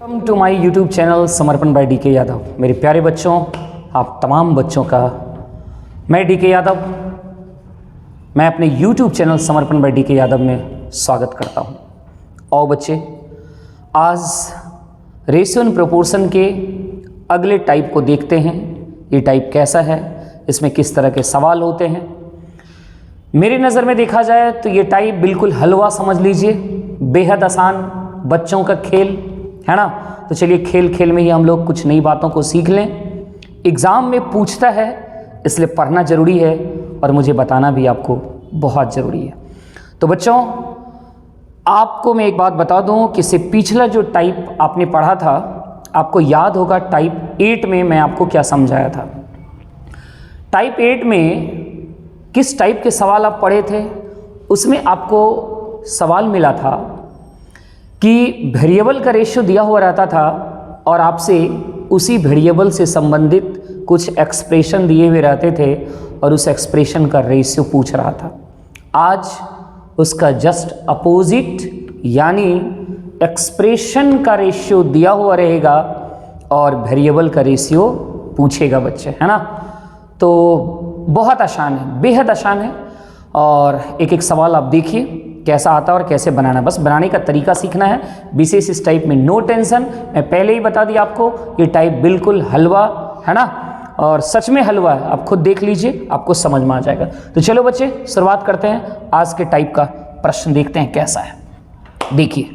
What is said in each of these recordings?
Welcome to my YouTube channel Samarpan by DK Yadav. मेरे प्यारे बच्चों, आप तमाम बच्चों का मैं डीके यादव, मैं अपने YouTube channel Samarpan by DK Yadav में स्वागत करता हूं। और बच्चे, आज रेशियो एंड प्रोपोर्शन के अगले टाइप को देखते हैं। ये टाइप कैसा है, इसमें किस तरह के सवाल होते हैं। मेरी नज़र में देखा जाए तो ये टाइप बिल्कुल हलवा समझ लीजिए, बेहद आसान बच्चों का खेल है ना। तो चलिए खेल खेल में ही हम लोग कुछ नई बातों को सीख लें। एग्ज़ाम में पूछता है, इसलिए पढ़ना ज़रूरी है और मुझे बताना भी आपको बहुत ज़रूरी है। तो बच्चों, आपको मैं एक बात बता दूं कि इससे पिछला जो टाइप आपने पढ़ा था, आपको याद होगा टाइप 8 में मैं आपको क्या समझाया था। टाइप 8 में किस टाइप के सवाल आप पढ़े थे, उसमें आपको सवाल मिला था कि वेरिएबल का रेशियो दिया हुआ रहता था और आपसे उसी वेरिएबल से संबंधित कुछ एक्सप्रेशन दिए हुए रहते थे और उस एक्सप्रेशन का रेशियो पूछ रहा था। आज उसका जस्ट अपोजिट, यानी एक्सप्रेशन का रेशियो दिया हुआ रहेगा और वेरिएबल का रेशियो पूछेगा बच्चे, है ना। तो बहुत आसान है, बेहद आसान है। और एक एक सवाल आप देखिए कैसा आता है और कैसे बनाना, बस बनाने का तरीका सीखना है। विशेष इस टाइप में नो टेंशन, मैं पहले ही बता दिया आपको, ये टाइप बिल्कुल हलवा है ना, और सच में हलवा है। आप खुद देख लीजिए, आपको समझ में आ जाएगा। तो चलो बच्चे, शुरुआत करते हैं। आज के टाइप का प्रश्न देखते हैं कैसा है। देखिए,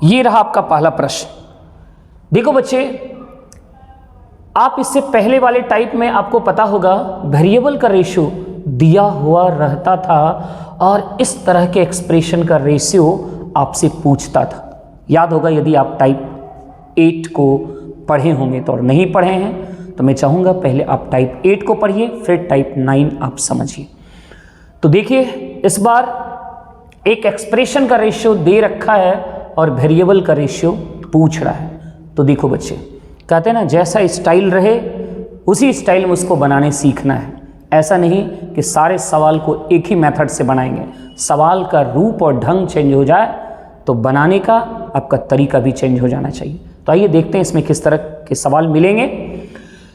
ये रहा आपका पहला प्रश्न। देखो बच्चे, आप इससे पहले वाले टाइप में आपको पता होगा वेरिएबल का रेशियो दिया हुआ रहता था और इस तरह के एक्सप्रेशन का रेशियो आपसे पूछता था। याद होगा, यदि आप टाइप 8 को पढ़े होंगे तो, और नहीं पढ़े हैं तो मैं चाहूँगा पहले आप टाइप 8 को पढ़िए, फिर टाइप 9 आप समझिए। तो देखिए, इस बार एक एक्सप्रेशन का रेशियो दे रखा है और वेरिएबल का रेशियो पूछ रहा है। तो देखो बच्चे, कहते हैं ना, जैसा स्टाइल रहे उसी स्टाइल में उसको बनाने सीखना है। ऐसा नहीं कि सारे सवाल को एक ही मेथड से बनाएंगे। सवाल का रूप और ढंग चेंज हो जाए तो बनाने का आपका तरीका भी चेंज हो जाना चाहिए। तो आइए देखते हैं इसमें किस तरह के सवाल मिलेंगे।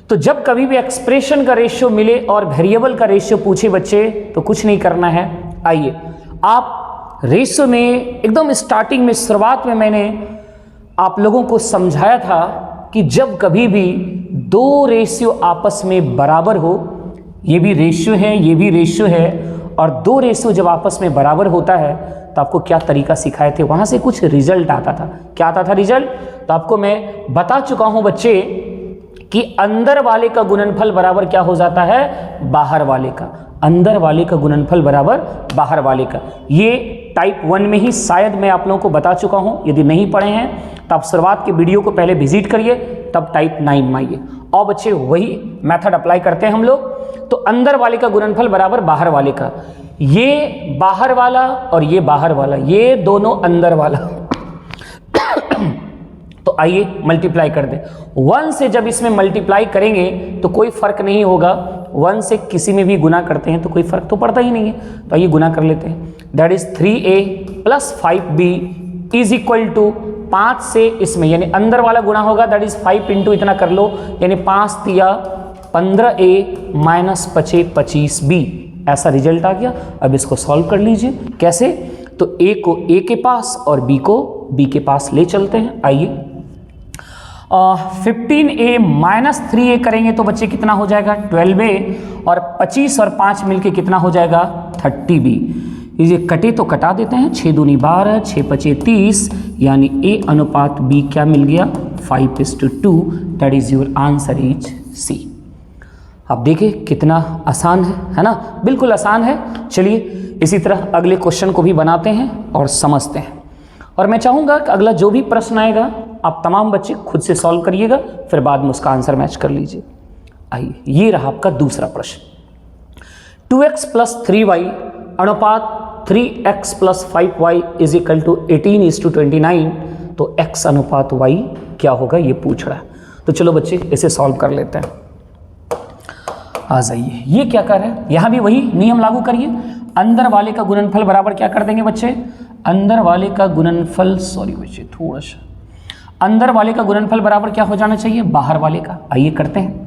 तो जब कभी भी एक्सप्रेशन का रेशियो मिले और वेरिएबल का रेशियो पूछे बच्चे, तो कुछ नहीं करना है। आइए, आप रेशियो में एकदम स्टार्टिंग में, शुरुआत में मैंने आप लोगों को समझाया था कि जब कभी भी दो रेशियो आपस में बराबर हो, ये भी रेशियो है, ये भी रेशियो है, और दो रेशियो जब आपस में बराबर होता है तो आपको क्या तरीका सिखाए थे, वहाँ से कुछ रिजल्ट आता था। क्या आता था रिजल्ट? तो आपको मैं बता चुका हूँ बच्चे कि अंदर वाले का गुणनफल बराबर क्या हो जाता है, बाहर वाले का। अंदर वाले का गुणनफल बराबर बाहर वाले का। ये टाइप 1 में ही शायद मैं आप लोगों को बता चुका हूँ। यदि नहीं पढ़े हैं तो आप शुरुआत के वीडियो को पहले विजिट करिए, तब टाइप 9 में आइए। और बच्चे, वही मेथड अप्लाई करते हैं हम लोग। तो अंदर वाले का गुणनफल बराबर बाहर वाले का। ये बाहर वाला और ये बाहर वाला, ये दोनों अंदर वाला। तो आइए मल्टीप्लाई कर दें। 1 से जब इसमें मल्टीप्लाई करेंगे तो कोई फर्क नहीं होगा। 1 से किसी में भी गुना करते हैं तो कोई फर्क तो पड़ता ही नहीं है। तो आइए गुना कर लेते हैं। That is 3a plus 5b is equal to 5 से इसमें, यानी अंदर वाला गुना होगा, दैट इज 5 इंटू इतना कर लो, यानी 5 तिया 15a माइनस 25b। ऐसा रिजल्ट आ गया। अब इसको सॉल्व कर लीजिए। कैसे? तो a को a के पास और b को b के पास ले चलते हैं। आइए, 15a माइनस 3a करेंगे तो बच्चे कितना हो जाएगा, 12a, और 25 और 5 मिलके कितना हो जाएगा, 30b। ये कटे तो कटा देते हैं, 6 दूनी 12, 6 पचे 30, यानी a अनुपात b क्या मिल गया, 5:2। That is your answer is C। आप देखिए कितना आसान है ना, बिल्कुल आसान है। चलिए इसी तरह अगले क्वेश्चन को भी बनाते हैं और समझते हैं। और मैं चाहूँगा कि अगला जो भी प्रश्न आएगा आप तमाम बच्चे खुद से सॉल्व करिएगा, फिर बाद में उसका आंसर मैच कर लीजिए। आइए, ये रहा आपका दूसरा प्रश्न। 2x प्लस 3y अनुपात 3x plus 5y is equal to 18:29। तो x अनुपात y क्या होगा, ये पूछ रहा है। तो चलो बच्चे इसे सॉल्व कर लेते हैं। आ जाइए, ये क्या कर रहे हैं, यहाँ भी वही नियम लागू करिए। अंदर वाले का गुणनफल बराबर क्या कर देंगे बच्चे, अंदर वाले का गुणनफल, सॉरी बच्चे थोड़ा सा, अंदर वाले का गुणनफल बराबर क्या हो जाना चाहिए, बाहर वाले का। आइए करते हैं।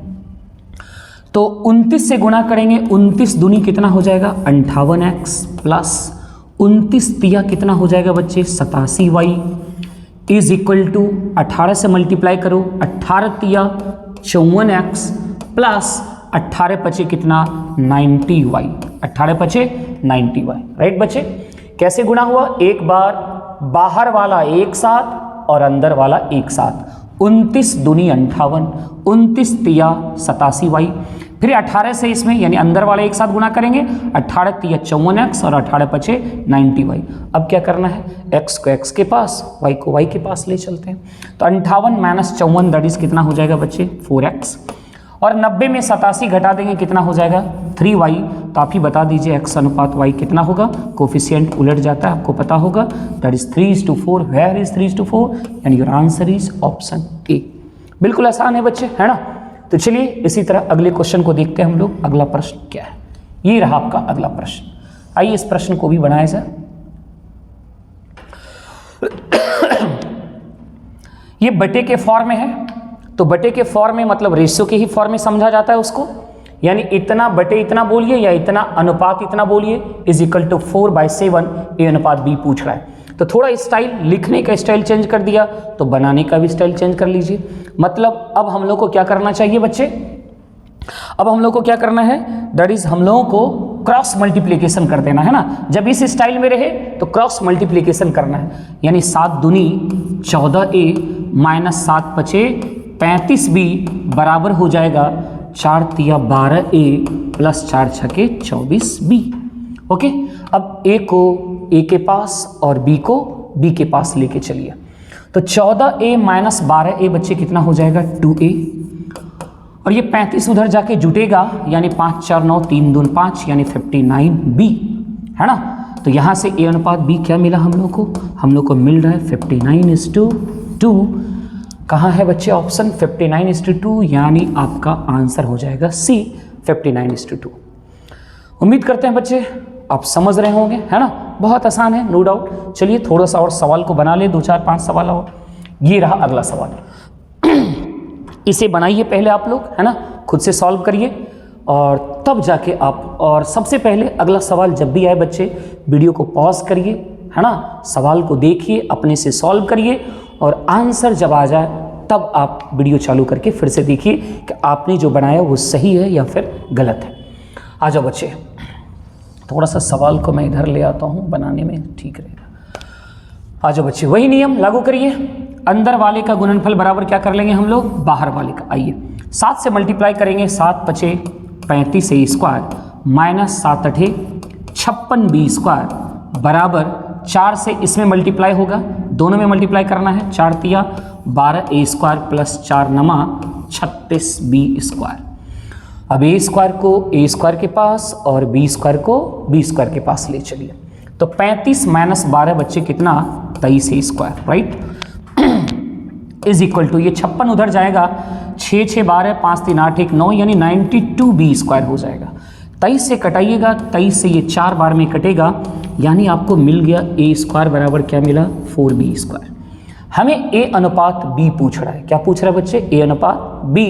तो 29 से गुणा करेंगे, 29 दूनी कितना हो जाएगा 58x प्लस 29 तिया कितना हो जाएगा बच्चे 87y इज इक्वल टू 18 से मल्टीप्लाई करो, 18 तिया 54x प्लस 18 पचे कितना 90y, 18 पचे 90y। राइट बच्चे, कैसे गुणा हुआ, एक बार बाहर वाला एक साथ और अंदर वाला एक साथ, 29 दूनी 58, 29 तिया 87y, फिर 18 से इसमें यानी अंदर वाले एक साथ गुणा करेंगे, 18 तिया 54x और 18 पचे 90y। अब क्या करना है, x को x के पास, y को y के पास ले चलते हैं। तो 58 माइनस 54 दैट इज कितना हो जाएगा बच्चे 4x, और 90 में 87 घटा देंगे कितना हो जाएगा 3y। तो आप ही बता दीजिए x अनुपात y कितना होगा, कोफिशिएंट उलट जाता है आपको पता होगा, that is 3:4। Where is 3:4 and your answer is option A. बिल्कुल आसान है बच्चे, है ना। तो चलिए इसी तरह अगले क्वेश्चन को देखते हैं हम लोग। अगला प्रश्न क्या है, ये रहा आपका अगला प्रश्न। आइए इस प्रश्न को भी बनाया जाए। ये बटे के फॉर्म में है, तो बटे के फॉर्म में मतलब रेशियो के ही फॉर्म में समझा जाता है उसको, यानी इतना बटे इतना बोलिए या इतना अनुपात इतना बोलिए इज इक्वल टू 4/7 ए अनुपात बी पूछ रहा है। तो थोड़ा स्टाइल, लिखने का स्टाइल चेंज कर दिया तो बनाने का भी स्टाइल चेंज कर लीजिए। मतलब अब हम लोग को क्या करना चाहिए बच्चे, अब हम लोग को क्या करना है, दैट इज हम लोगों को क्रॉस मल्टीप्लीकेशन कर देना है ना। जब इस स्टाइल में रहे तो क्रॉस मल्टीप्लीकेशन करना है, यानी 7 दूनी 14a माइनस 7 पचे 35b बराबर हो जाएगा 4 तिया 12a प्लस 4 छके 24b। ओके, अब a को a के पास और b को b के पास लेके चलिए। तो 14a माइनस 12a बच्चे कितना हो जाएगा 2a, और ये 35 उधर जाके जुटेगा यानी 5 4 9 3 2 5 यानी 59b, है ना। तो यहाँ से a अनुपात b क्या मिला हम लोग को, हम लोग को मिल रहा है 59:2। कहाँ है बच्चे ऑप्शन 59:2, यानी आपका आंसर हो जाएगा सी 59:2। उम्मीद करते हैं बच्चे आप समझ रहे होंगे, है ना। बहुत आसान है नो डाउट। चलिए थोड़ा सा और सवाल को बना ले, 2 4 5 सवाल और। ये रहा अगला सवाल, इसे बनाइए पहले आप लोग, है ना, खुद से सॉल्व करिए और तब जाके आप, और सबसे पहले अगला सवाल जब भी आए बच्चे वीडियो को पॉज करिए, है ना, सवाल को देखिए, अपने से सॉल्व करिए और आंसर जब आ जाए तब आप वीडियो चालू करके फिर से देखिए कि आपने जो बनाया वो सही है या फिर गलत है। आ जाओ बच्चे, थोड़ा सा सवाल को मैं इधर ले आता हूँ, बनाने में ठीक रहेगा। आ जाओ बच्चे, वही नियम लागू करिए। अंदर वाले का गुणनफल बराबर क्या कर लेंगे हम लोग, बाहर वाले का। आइए 7 से मल्टीप्लाई करेंगे, 7 पचे 35 a स्क्वायर माइनस 7 अठे 56b स्क्वायर बराबर 4 से इसमें मल्टीप्लाई होगा, दोनों में मल्टीप्लाई करना है, 4 तिया 12a स्क्वायर प्लस 4 नमा 36b स्क्वायर। अब a स्क्वायर को a स्क्वायर के पास और b स्क्वायर को b स्क्वायर के पास ले चलिए। तो 35 माइनस 12 बच्चे कितना 23 a square, right, is equal to, ये 56 उधर जाएगा, 6 6 12 5 3 8 1 9 यानी 92b स्क्वायर हो जाएगा। 23 से कटाइएगा, 23 से ये 4 बार में कटेगा, यानी आपको मिल गया a स्क्वायर बराबर क्या मिला 4b स्क्वायर। हमें a अनुपात b पूछ रहा है, क्या पूछ रहा है बच्चे, a अनुपात b।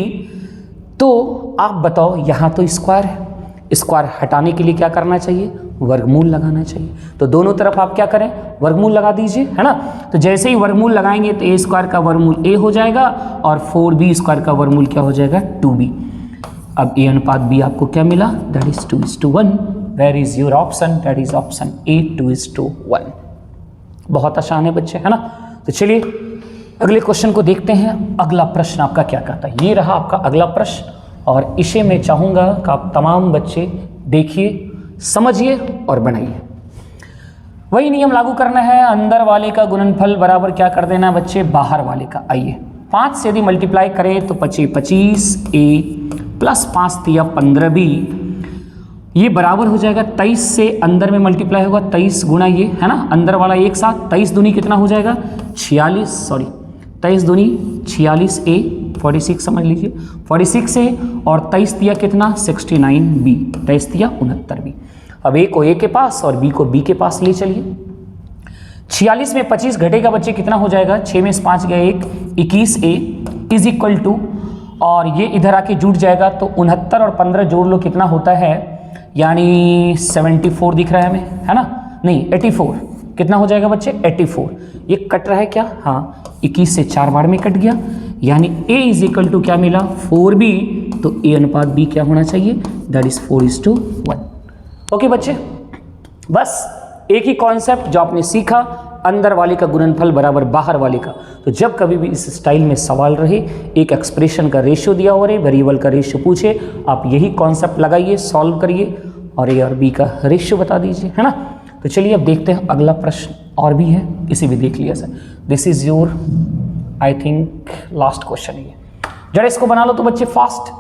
तो आप बताओ, यहाँ तो स्क्वायर है, स्क्वायर हटाने के लिए क्या करना चाहिए, वर्गमूल लगाना चाहिए। तो दोनों तरफ आप क्या करें, वर्गमूल लगा दीजिए, है ना। तो जैसे ही वर्गमूल लगाएंगे तो a स्क्वायर का वर्गमूल a हो जाएगा और 4b स्क्वायर का वर्गमूल क्या हो जाएगा 2b। अब a अनुपात b आपको क्या मिला, that is 2:1। Where is your option, that is option A 2:1। बहुत आसान है बच्चे, है ना। तो चलिए अगले क्वेश्चन को देखते हैं। अगला प्रश्न आपका क्या कहता है, ये रहा आपका अगला प्रश्न, और इसे मैं चाहूँगा कि आप तमाम बच्चे देखिए, समझिए और बनाइए। वही नियम लागू करना है, अंदर वाले का गुणनफल बराबर क्या कर देना है बच्चे, बाहर वाले का। आइए 5 से यदि मल्टीप्लाई करें तो 25a प्लस 5 तिया 15b, ये बराबर हो जाएगा 23 से अंदर में मल्टीप्लाई होगा 23 गुना ये, है ना, अंदर वाला एक साथ, 23 दूनी कितना हो जाएगा 23 दूनी 46a 46 समझ लीजिए, 46 से और 23 तिया कितना 69b, 23 तिया 69b। अब a को a के पास और b को b के पास ले चलिए। 46 में 25 घटेगा बच्चे कितना हो जाएगा, 6 में से 5 गया 1, 21A इज इक्वल टू, और ये इधर आके जुड़ जाएगा तो 69 और 15 जोड़ लो कितना होता है, यानी 74 दिख रहा है हमें, है ना, नहीं 84, कितना हो जाएगा बच्चे 84। ये कट रहा है क्या, हाँ 21 से 4 बार में कट गया, यानी A इज इक्वल टू क्या मिला 4B, तो A अनुपात B क्या होना चाहिए, दैट इज 4:1। ओके बच्चे, बस एक ही कॉन्सेप्ट जो आपने सीखा, अंदर वाले का गुणनफल बराबर बाहर वाले का। तो जब कभी भी इस स्टाइल में सवाल रहे, एक एक्सप्रेशन का रेशियो दिया हो रहे, वेरिएबल का रेशियो पूछे, आप यही कॉन्सेप्ट लगाइए, सॉल्व करिए और A और B का रेशियो बता दीजिए, है ना। तो चलिए अब देखते हैं अगला प्रश्न, और भी है, इसे भी देख लिया sir. This is your I think last question है, जरा इसको बना लो तो बच्चे फास्ट।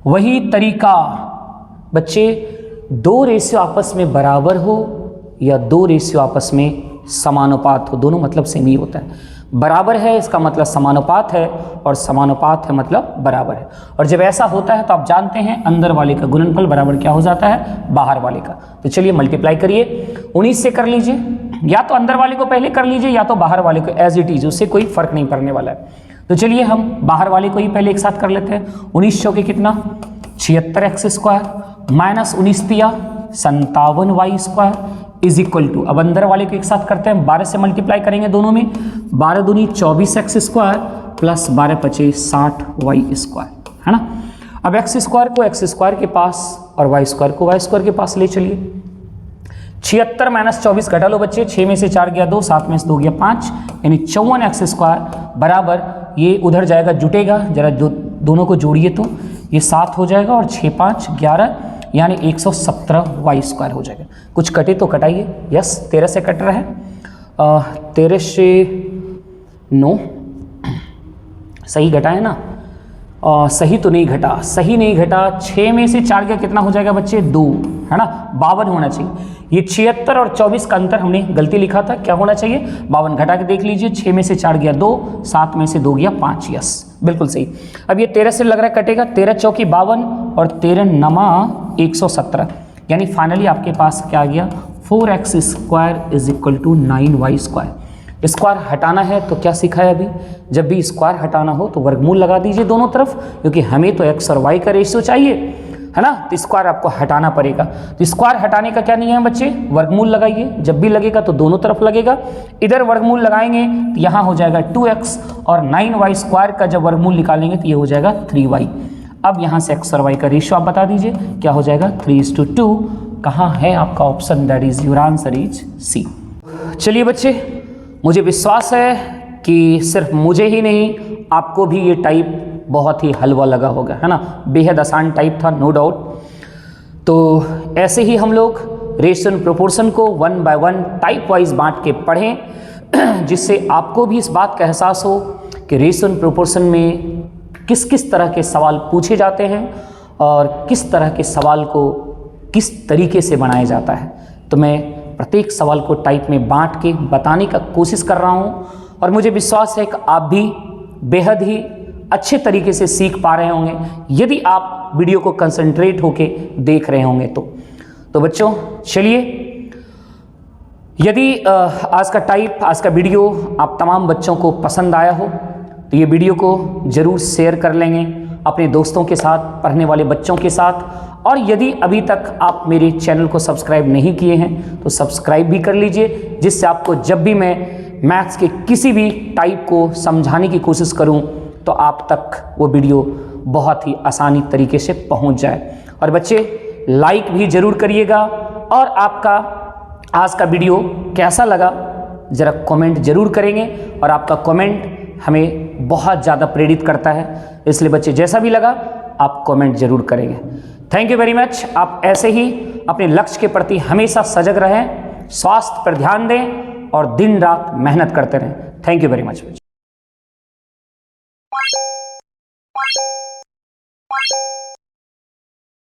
वही तरीका बच्चे, 2 रेशियो आपस में बराबर हो या 2 रेशियो आपस में समानुपात हो, दोनों मतलब सेम ही होता है। बराबर है इसका मतलब समानुपात है, और समानुपात है मतलब बराबर है। और जब ऐसा होता है तो आप जानते हैं अंदर वाले का गुणनफल बराबर क्या हो जाता है, बाहर वाले का। तो चलिए मल्टीप्लाई करिए, 19 से कर लीजिए, या तो अंदर वाले को पहले कर लीजिए या तो बाहर वाले को, एज इट इज, उससे कोई फर्क नहीं पड़ने वाला है। तो चलिए हम बाहर वाले को ही पहले एक साथ कर लेते हैं। 19 चौके कितना 76x² माइनस 19 तिया 57y² इज इक्वल टू, अब अंदर वाले को एक साथ करते हैं, 12 से मल्टीप्लाई करेंगे दोनों में, 12 दूनी 24x² प्लस 12 पचे 60y², है ना। अब x² को x² के पास और y² को y² के पास ले चलिए। 76 माइनस 24 घटा लो बच्चे, 6 में से 4 गया 2, 7 में से 2 गया 5, यानी 54x² बराबर, ये उधर जाएगा जुटेगा, जरा दोनों को जोड़िए तो ये 7 हो जाएगा, और 6 5 11, यानी 117y² हो जाएगा। कुछ कटे तो कटाइए, यस 13 से कट रहा है, 13 से 9 सही घटा है ना, सही तो नहीं घटा, सही नहीं घटा, 6 में से 4 गया कितना हो जाएगा बच्चे 2, है ना, 52 होना चाहिए। ये 76 और 24 का अंतर हमने गलती लिखा था, क्या होना चाहिए 52, घटा के देख लीजिए, 6 में से 4 गया 2, 7 में से 2 गया 5, यस बिल्कुल सही। अब ये 13 से लग रहा है कटेगा, 13 चौकी 52 और 13 नमा 117, यानी फाइनली आपके पास क्या आ गया 4x² is equal to 9y²। Square हटाना है तो क्या सीखा है अभी, जब भी स्क्वायर हटाना हो तो वर्गमूल लगा दीजिए दोनों तरफ, क्योंकि हमें तो x और y का रेशियो चाहिए, है ना, तो स्क्वायर आपको हटाना पड़ेगा। तो स्क्वायर हटाने का क्या नियम है बच्चे, वर्गमूल लगाइए, जब भी लगेगा तो दोनों तरफ लगेगा। इधर वर्गमूल लगाएंगे तो यहाँ हो जाएगा 2x, और 9y² का जब वर्गमूल निकालेंगे तो ये हो जाएगा 3y। अब यहाँ से x और y का रेशियो आप बता दीजिए, क्या हो जाएगा 3:2। कहाँ है आपका option, that is your answer is C. चलिए बच्चे, मुझे विश्वास है कि सिर्फ मुझे ही नहीं आपको भी ये टाइप बहुत ही हलवा लगा होगा, है ना, बेहद आसान टाइप था, नो डाउट। तो ऐसे ही हम लोग रेशियो एंड प्रोपोर्शन को 1 बाय 1 टाइप वाइज बांट के पढ़ें, जिससे आपको भी इस बात का एहसास हो कि रेशियो एंड प्रोपोर्शन में किस किस तरह के सवाल पूछे जाते हैं और किस तरह के सवाल को किस तरीके से बनाया जाता है। तो मैं प्रत्येक सवाल को टाइप में बांट के बताने का कोशिश कर रहा हूं, और मुझे विश्वास है कि आप भी बेहद ही अच्छे तरीके से सीख पा रहे होंगे यदि आप वीडियो को कंसंट्रेट होके देख रहे होंगे तो बच्चों चलिए, यदि आज का टाइप, आज का वीडियो आप तमाम बच्चों को पसंद आया हो तो ये वीडियो को ज़रूर शेयर कर लेंगे अपने दोस्तों के साथ, पढ़ने वाले बच्चों के साथ। और यदि अभी तक आप मेरे चैनल को सब्सक्राइब नहीं किए हैं तो सब्सक्राइब भी कर लीजिए, जिससे आपको जब भी मैं मैथ्स के किसी भी टाइप को समझाने की कोशिश करूं तो आप तक वो वीडियो बहुत ही आसानी तरीके से पहुंच जाए। और बच्चे लाइक भी ज़रूर करिएगा, और आपका आज का वीडियो कैसा लगा ज़रा कमेंट ज़रूर करेंगे, और आपका कमेंट हमें बहुत ज़्यादा प्रेरित करता है, इसलिए बच्चे जैसा भी लगा आप कमेंट ज़रूर करेंगे। Thank you very much. आप ऐसे ही अपने लक्ष्य के प्रति हमेशा सजग रहें, स्वास्थ्य पर ध्यान दें और दिन रात मेहनत करते रहें। Thank you very much.